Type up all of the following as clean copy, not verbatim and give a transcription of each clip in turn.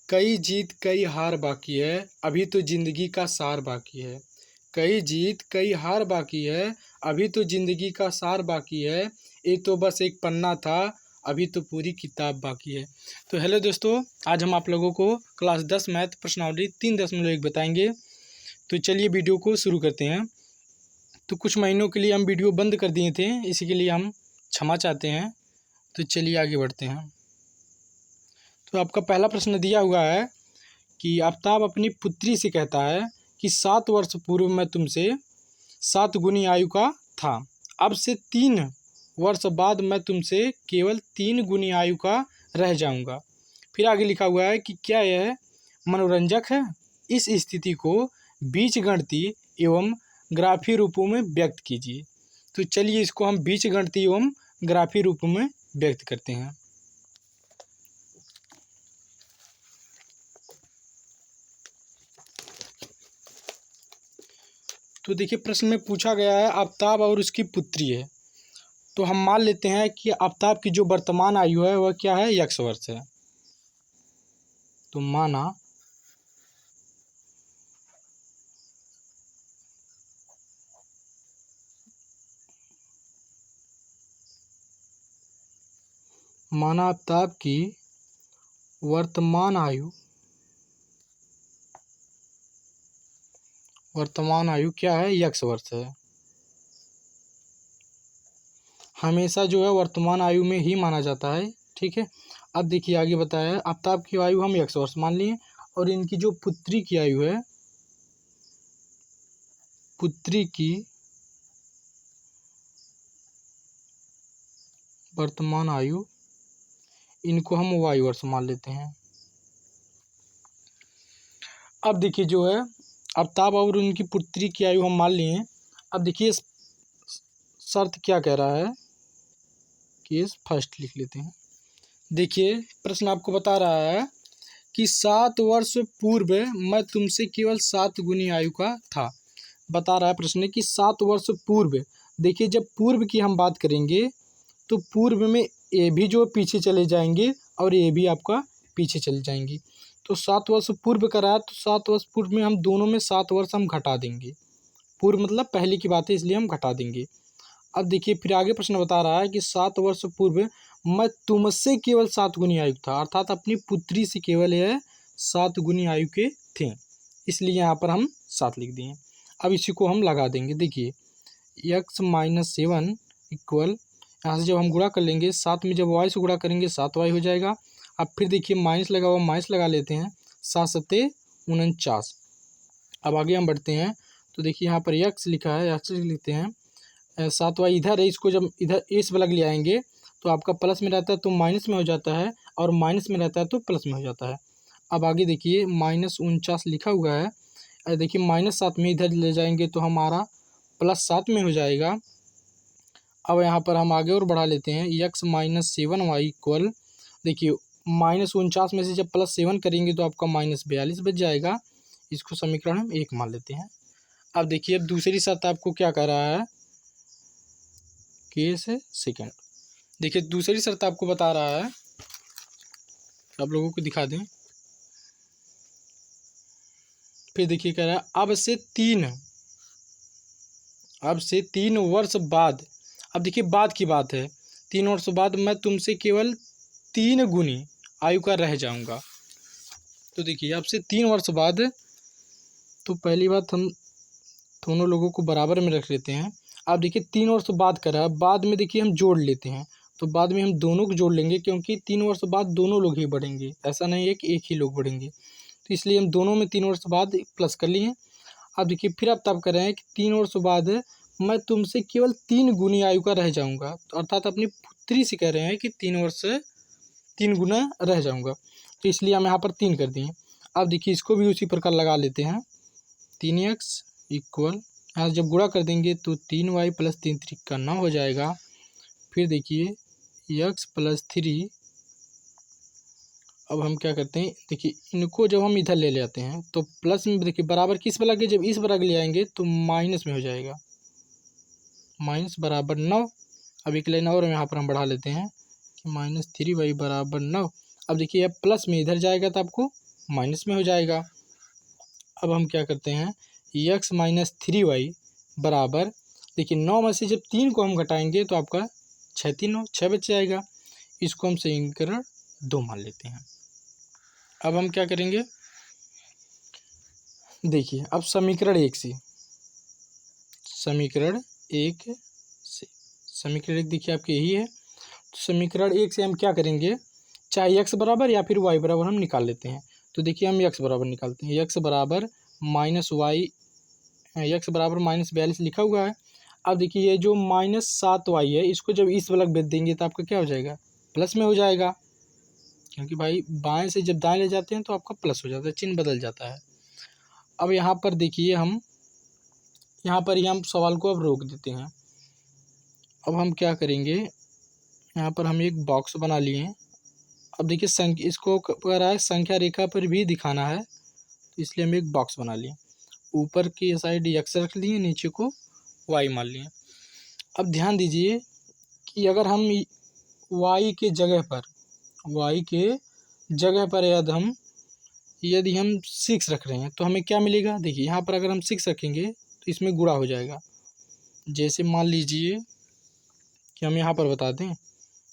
कई जीत कई हार बाकी है, अभी तो ज़िंदगी का सार बाकी है। कई जीत कई हार बाकी है, अभी तो ज़िंदगी का सार बाकी है। ये तो बस एक पन्ना था, अभी तो पूरी किताब बाकी है। तो हेलो दोस्तों, आज हम आप लोगों को क्लास 10 मैथ प्रश्नावली 3.1 बताएंगे। तो चलिए वीडियो को शुरू करते हैं। तो कुछ महीनों के लिए हम वीडियो बंद कर दिए थे, इसी के लिए हम क्षमा चाहते हैं। तो चलिए आगे बढ़ते हैं। तो आपका पहला प्रश्न दिया हुआ है कि आफ्ताब अपनी पुत्री से कहता है कि 7 वर्ष पूर्व मैं तुमसे 7 गुनी आयु का था, अब से 3 वर्ष बाद मैं तुमसे केवल 3 गुनी आयु का रह जाऊंगा। फिर आगे लिखा हुआ है कि क्या यह मनोरंजक है। इस स्थिति को बीजगणितीय एवं ग्राफीय रूपों में व्यक्त कीजिए। तो चलिए इसको हम बीजगणितीय एवं ग्राफीय रूप में व्यक्त करते हैं। तो देखिए प्रश्न में पूछा गया है आफ्ताब और उसकी पुत्री है। तो हम मान लेते हैं कि आफ्ताब की जो वर्तमान आयु है वह क्या है, x वर्ष है। तो माना आफ्ताब की वर्तमान आयु क्या है, x वर्ष है। हमेशा जो है वर्तमान आयु में ही माना जाता है, ठीक है। अब देखिए आगे बताया है आफ्ताब की आयु हम x वर्ष मान लिए, और इनकी जो पुत्री की आयु है, पुत्री की वर्तमान आयु, इनको हम y वर्ष मान लेते हैं। अब देखिए जो है आफ्ताब और उनकी पुत्री की आयु हम मान लिए। अब देखिए शर्त क्या कह रहा है, केस फर्स्ट लिख लेते हैं। देखिए प्रश्न आपको बता रहा है कि 7 वर्ष पूर्व मैं तुमसे केवल 7 गुनी आयु का था। बता रहा है प्रश्न कि 7 वर्ष पूर्व। देखिए जब पूर्व की हम बात करेंगे तो पूर्व में ये भी जो पीछे चले जाएंगे और ये भी आपका पीछे चले जाएंगे। तो 7 वर्ष पूर्व करा है, तो 7 वर्ष पूर्व में हम दोनों में 7 वर्ष हम घटा देंगे। पूर्व मतलब पहले की बात है, इसलिए हम घटा देंगे। अब देखिए फिर आगे प्रश्न बता रहा है कि 7 वर्ष पूर्व मैं तुमसे केवल 7 गुनी आयु था, अर्थात अपनी पुत्री से केवल यह 7 गुनी आयु के थे, इसलिए यहाँ पर हम 7 लिख दिए। अब इसी को हम लगा देंगे। देखिए x-7 इक्वल, यहाँ से जब हम गुणा कर लेंगे 7 में जब y से गुणा करेंगे 7y हो जाएगा। अब फिर देखिए माइनस लगा हुआ, माइनस लगा लेते हैं, 7×7 = 49। अब आगे हम बढ़ते हैं। तो देखिए यहाँ पर x लिखा है, x लिखते हैं, 7y इधर है, इसको जब इधर इस बगल ले आएंगे तो आपका प्लस में रहता है तो माइनस में हो जाता है, और माइनस में रहता है तो प्लस में हो जाता है। अब आगे देखिए -49 लिखा हुआ है, देखिए -7 में इधर ले जाएंगे तो हमारा +7 में हो जाएगा। अब यहाँ पर हम आगे और बढ़ा लेते हैं, x-7y इक्वल, देखिए -49 में से जब +7 करेंगे तो आपका -42 बच जाएगा। इसको समीकरण हम 1 मान लेते हैं। अब देखिए अब दूसरी शर्त आपको क्या कह रहा है, केस सेकंड। देखिए दूसरी शर्त आपको बता रहा है, आप लोगों को दिखा दें। फिर देखिए कह रहा है अब से 3 वर्ष बाद। अब देखिए बाद की बात है, 3 वर्ष बाद मैं तुमसे केवल 3 गुनी आयु का रह जाऊंगा। तो देखिए अब से 3 वर्ष बाद, तो पहली बात हम दोनों लोगों को बराबर में रख लेते हैं। अब देखिए 3 वर्ष बाद कर रहा है, बाद में देखिए हम जोड़ लेते हैं, तो बाद में हम दोनों को जोड़ लेंगे, क्योंकि 3 वर्ष बाद दोनों लोग ही बढ़ेंगे, ऐसा नहीं है कि एक ही लोग बढ़ेंगे। तो इसलिए हम दोनों में 3 वर्ष बाद प्लस कर लिए। अब देखिए फिर आप तब कर रहे हैं कि 3 वर्ष बाद मैं तुमसे केवल 3 गुनी आयु का रह जाऊंगा, तो अर्थात अपनी पुत्री से कह रहे हैं कि 3 वर्ष 3 गुना रह जाऊंगा, तो इसलिए हम यहाँ पर 3 कर दिए। अब देखिए इसको भी उसी प्रकार लगा लेते हैं, 3x इक्वल, यहाँ जब गुणा कर देंगे तो 3y + 3 3 का 9 हो जाएगा। फिर देखिए x + 3, अब हम क्या करते हैं, देखिए इनको जब हम इधर ले आते हैं तो प्लस में, देखिए बराबर किस बराबर, जब इस बराबर ले आएंगे तो माइनस में हो जाएगा, -9। अब एक लाइन और यहाँ पर हम बढ़ा लेते हैं कि -3y = 9। अब देखिए अब प्लस में इधर जाएगा तो आपको माइनस में हो जाएगा। अब हम क्या करते हैं, x माइनस 3y बराबर, देखिए 9 में से जब 3 को हम घटाएंगे तो आपका 6 3 9 6 बच जाएगा। इसको हम समीकरण 2 मान लेते हैं। अब हम क्या करेंगे, देखिए अब समीकरण 1 से समीकरण 1 देखिए आपके यही है। तो समीकरण 1 से हम क्या करेंगे, चाहे x बराबर या फिर y बराबर हम निकाल लेते हैं। तो देखिए हम x बराबर निकालते हैं, x बराबर -42 लिखा हुआ है। अब देखिए ये जो -7y है, इसको जब इस वाला भेज देंगे तो आपका क्या हो जाएगा, प्लस में हो जाएगा, क्योंकि भाई बाएं से जब दाएं ले जाते हैं तो आपका प्लस हो जाता है, चिन्ह बदल जाता है। अब यहाँ पर देखिए हम यहाँ पर ही हम सवाल को अब रोक देते हैं। अब हम क्या करेंगे, यहाँ पर हम एक बॉक्स बना लिए हैं। अब देखिए इसको कह रहा है संख्या रेखा पर भी दिखाना है, तो इसलिए हम एक बॉक्स बना लिए। ऊपर की साइड x रख लिए, नीचे को y मान लिए। अब ध्यान दीजिए कि अगर हम y के जगह पर यदि हम 6 रख रहे हैं तो हमें क्या मिलेगा। देखिए यहाँ पर अगर हम 6 रखेंगे तो इसमें गुणा हो जाएगा। जैसे मान लीजिए कि हम यहाँ पर बता दें,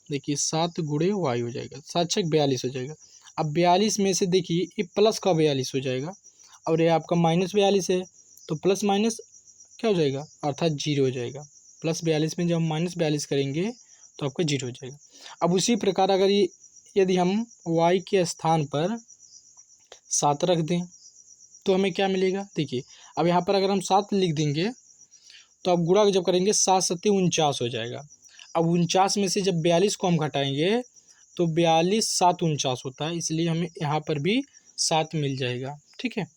देखिए 7 गुणे y हो जाएगा, 7 6 42 हो जाएगा। अब 42 में से देखिए ये प्लस का 42 हो जाएगा और ये आपका -42 है, तो प्लस माइनस क्या हो जाएगा, अर्थात 0 हो जाएगा। +42 में जब हम -42 करेंगे तो आपका 0 हो जाएगा। अब उसी प्रकार अगर यदि हम y के स्थान पर 7 रख दें तो हमें क्या मिलेगा। देखिए अब यहाँ पर अगर हम 7 लिख देंगे तो अब गुणा जब करेंगे 7 7 49 हो जाएगा। अब 49 में से जब 42 को हम घटाएंगे तो 42 7 49 होता है, इसलिए हमें यहाँ पर भी 7 मिल जाएगा। ठीक है,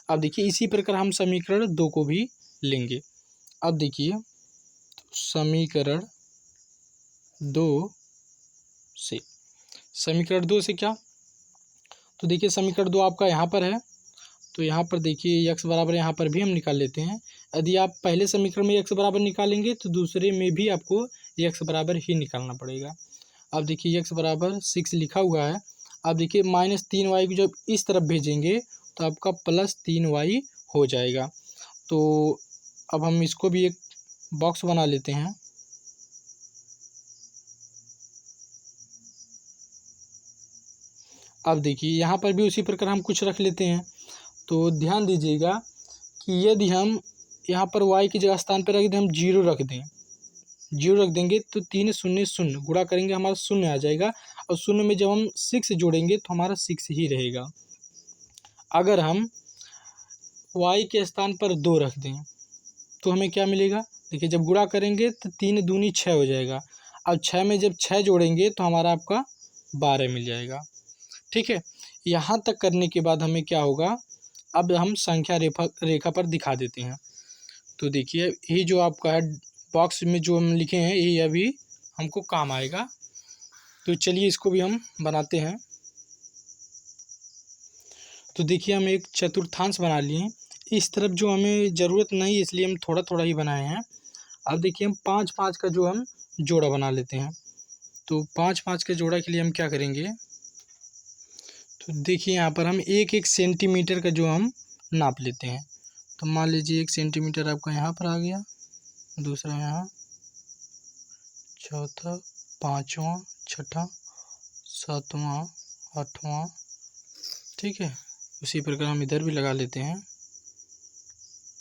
अब देखिए इसी प्रकार हम समीकरण 2 को भी लेंगे। अब देखिए समीकरण 2 से क्या, तो देखिए समीकरण 2 आपका यहाँ पर है, तो यहाँ पर देखिए x बराबर यहाँ पर भी हम निकाल लेते हैं। यदि आप पहले समीकरण में x बराबर निकालेंगे तो दूसरे में भी आपको x बराबर ही निकालना पड़ेगा। अब देखिए x बराबर 6 लिखा हुआ है। अब देखिए -3y को जब इस तरफ भेजेंगे तो आपका +3y हो जाएगा। तो अब हम इसको भी एक बॉक्स बना लेते हैं। अब देखिए यहाँ पर भी उसी प्रकार हम कुछ रख लेते हैं। तो ध्यान दीजिएगा कि यदि हम यहाँ पर y की जगह स्थान पर रख दें, हम 0 रख देंगे तो 3 0 0 गुणा करेंगे हमारा 0 आ जाएगा, और 0 में जब हम 6 जोड़ेंगे तो हमारा 6 ही रहेगा। अगर हम y के स्थान पर 2 रख दें तो हमें क्या मिलेगा। देखिए जब गुणा करेंगे तो 3 दूनी 6 हो जाएगा, अब 6 में जब 6 जोड़ेंगे तो हमारा आपका 12 मिल जाएगा। ठीक है, यहाँ तक करने के बाद हमें क्या होगा, अब हम संख्या रेखा पर दिखा देते हैं। तो देखिए ये जो आपका है बॉक्स में जो हम लिखे हैं ये अभी हमको काम आएगा। तो चलिए इसको भी हम बनाते हैं। तो देखिए हम एक चतुर्थांश बना लिए। इस तरफ जो हमें ज़रूरत नहीं इसलिए हम थोड़ा थोड़ा ही बनाए हैं। अब देखिए हम 5 5 का जो हम जोड़ा बना लेते हैं। तो 5 5 के जोड़ा के लिए हम क्या करेंगे, तो देखिए यहाँ पर हम 1 सेंटीमीटर का जो हम नाप लेते हैं। तो मान लीजिए 1 सेंटीमीटर आपका यहाँ पर आ गया, दूसरा यहाँ, चौथा, पाँचवा, छठा, सातवां, आठवां। ठीक है, उसी प्रकार हम इधर भी लगा लेते हैं।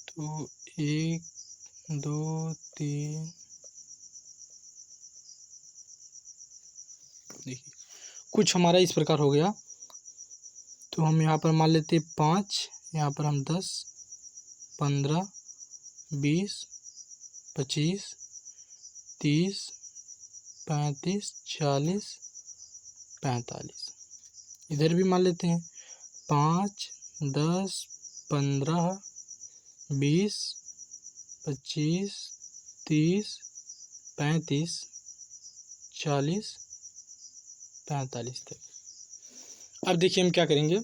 तो 1 2 3, देखिए कुछ हमारा इस प्रकार हो गया। तो हम यहाँ पर मान लेते हैं 5, यहाँ पर हम 10 15 20 25 30 35 40 45, इधर भी मान लेते हैं 5 10 15 20 25 30 35 40 45 तक। अब देखिए हम क्या करेंगे,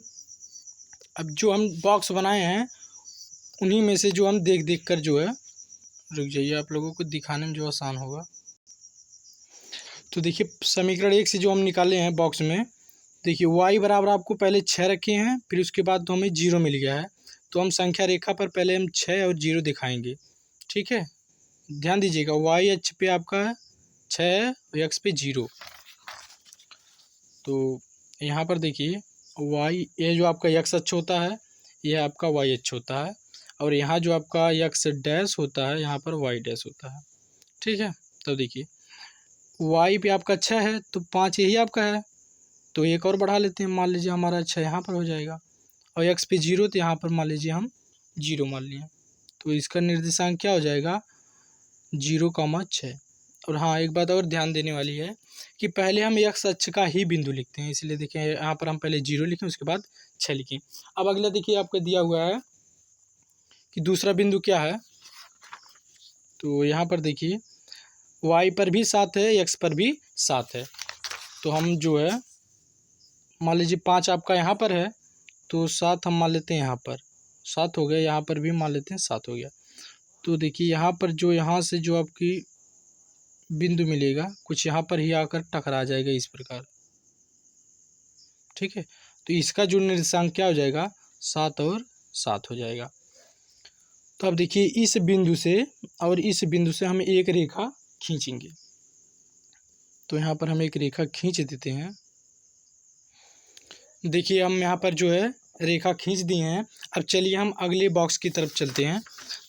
अब जो हम बॉक्स बनाए हैं उन्हीं में से जो हम देख देख कर जो है, रुक जाइए आप लोगों को दिखाने में जो आसान होगा। तो देखिए समीकरण 1 से जो हम निकाले हैं बॉक्स में, देखिए y बराबर आपको पहले 6 रखे हैं, फिर उसके बाद तो हमें 0 मिल गया है, तो हम संख्या रेखा पर पहले हम 6 और 0 दिखाएंगे। ठीक है, ध्यान दीजिएगा, y अक्ष पे आपका 6 है और x पे 0। तो यहाँ पर देखिए y, ये जो आपका x अक्ष होता है ये आपका y अक्ष होता है, और यहाँ जो आपका x डैश होता है यहाँ पर y डैश होता है। ठीक है, तो देखिए y पे आपका 6 है तो 5 यही आपका है, तो एक और बढ़ा लेते हैं, मान लीजिए हमारा 6 यहाँ पर हो जाएगा, और x पे 0 तो यहाँ पर मान लीजिए हम 0 मान लिए, तो इसका निर्देशांक क्या हो जाएगा 0,6। और हाँ, एक बात और ध्यान देने वाली है कि पहले हम x अक्ष का ही बिंदु लिखते हैं, इसलिए देखिए यहाँ पर हम पहले 0 लिखें उसके बाद 6 लिखें। अब अगला देखिए आपको दिया हुआ है कि दूसरा बिंदु क्या है, तो यहाँ पर देखिए y पर भी 7 है, x पर भी 7 है, तो हम जो है मान लीजिए 5 आपका यहाँ पर है तो 7 हम मान लेते हैं यहाँ पर, 7 हो गया, यहाँ पर भी मान लेते हैं 7 हो गया। तो देखिए यहाँ पर जो यहाँ से जो आपकी बिंदु मिलेगा कुछ यहाँ पर ही आकर टकरा जाएगा इस प्रकार। ठीक है, तो इसका जो निर्देशांक क्या हो जाएगा 7 और 7 हो जाएगा। तो अब देखिए इस बिंदु से और इस बिंदु से हम एक रेखा खींचेंगे, तो यहाँ पर हम एक रेखा खींच देते हैं। देखिए हम यहाँ पर जो है रेखा खींच दिए हैं। अब चलिए हम अगले बॉक्स की तरफ चलते हैं।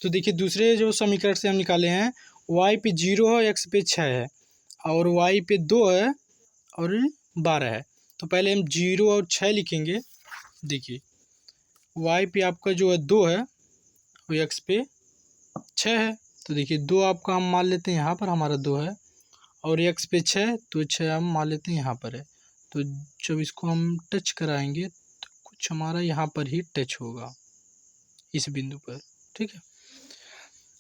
तो देखिए दूसरे जो समीकरण से हम निकाले हैं y पे 0 है, x पे 6 है और y पे 2 है और 12 है, तो पहले हम 0 और 6 लिखेंगे। देखिए y पे आपका जो है 2 है और x पे 6 है, तो देखिए 2 आपका हम मान लेते हैं यहाँ पर, हमारा 2 है, और x पे 6 तो 6 हम मान लेते हैं यहाँ पर है। तो जब इसको हम टच कराएंगे तो कुछ हमारा यहाँ पर ही टच होगा इस बिंदु पर। ठीक है,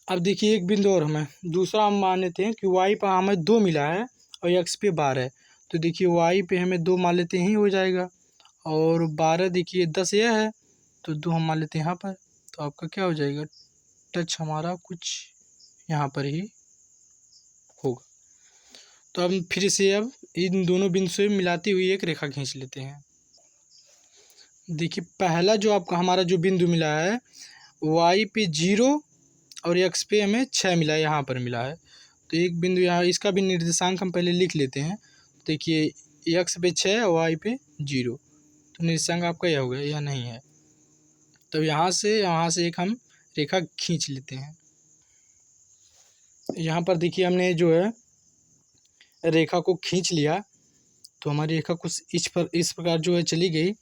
अब देखिए एक बिंदु और हमें दूसरा हम मान लेते हैं कि y पर हमें 2 मिला है और x पे 12 है, तो देखिए y पे हमें 2 मान लेते ही हो जाएगा, और 12 देखिए 10 यह है तो 2 हम मान लेते हैं यहाँ पर, तो आपका क्या हो जाएगा टच हमारा कुछ यहाँ पर ही होगा। तो अब फिर से अब इन दोनों बिंदु से मिलाती हुई एक रेखा खींच लेते हैं। देखिए पहला जो आपका हमारा जो बिंदु मिला है y पे 0 और x पे हमें 6 मिला है, यहाँ पर मिला है, तो एक बिंदु यहाँ इसका भी निर्देशांक हम पहले लिख लेते हैं। देखिए x पे 6 और y पे 0, तो निर्देशांक आपका यह हो गया, यह नहीं है, तो यहाँ से एक हम रेखा खींच लेते हैं। यहाँ पर देखिए हमने जो है रेखा को खींच लिया, तो हमारी रेखा कुछ इस प्रकार जो है चली गई।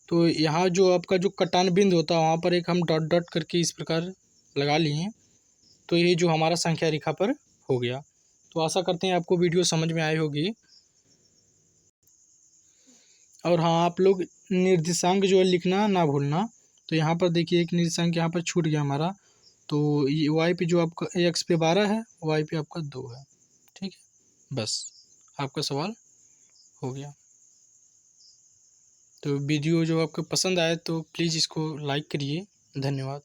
तो यहाँ जो आपका जो कटान बिंदु होता है वहाँ पर एक हम डॉट डॉट करके इस प्रकार लगा लिए, तो ये जो हमारा संख्या रेखा पर हो गया। तो आशा करते हैं आपको वीडियो समझ में आई होगी। और हाँ, आप लोग निर्देशांक जो है लिखना ना भूलना। तो यहाँ पर देखिए एक निर्देशांक यहाँ पर छूट गया हमारा, तो ये y पे जो आपका x पे 12 है, y पे आपका 2 है। ठीक है, बस आपका सवाल हो गया। तो वीडियो जो आपको पसंद आए तो प्लीज़ इसको लाइक करिए। धन्यवाद।